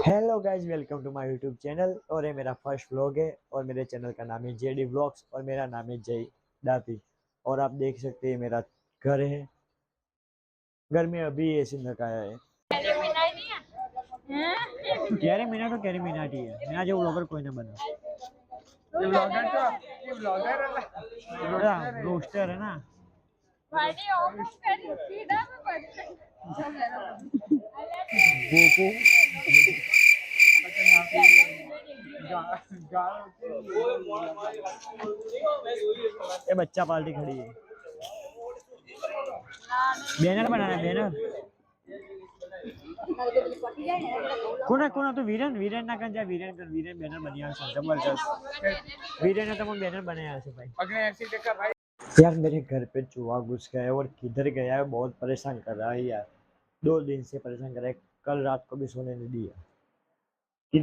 Hello guys, welcome to my YouTube channel. और ये मेरा फर्स्ट व्लॉग है और मेरे चैनल का नाम है जेडी व्लॉग्स और मेरा नाम है जय डापी। और आप देख सकते हैं मेरा घर है। घर में अभी एसी लगाया है। क्यारी मीना तो क्यारी मीनाटी है। मेरा जो व्लॉगर कोई ना बना। ये ब्लॉगर रोस्टर है ना। गोपू ये बच्चा पार्टी खड़ी है। बैनर बनाना है, बैनर कोना कोना तो वीरेन वीरेन ना कर जा। वीरेन कर, वीरेन बैनर बनिया છે जबरदस्त। वीरेन ने तो मैं बैनर बनाया है भाई। अगले ऐसे देखा भाई। यार मेरे घर पे चूहा घुस गया है और किधर गया है, बहुत परेशान कर रहा है यार। 2 दिन से परेशान कर रहा है, कल रात को भी सोने नहीं दिया।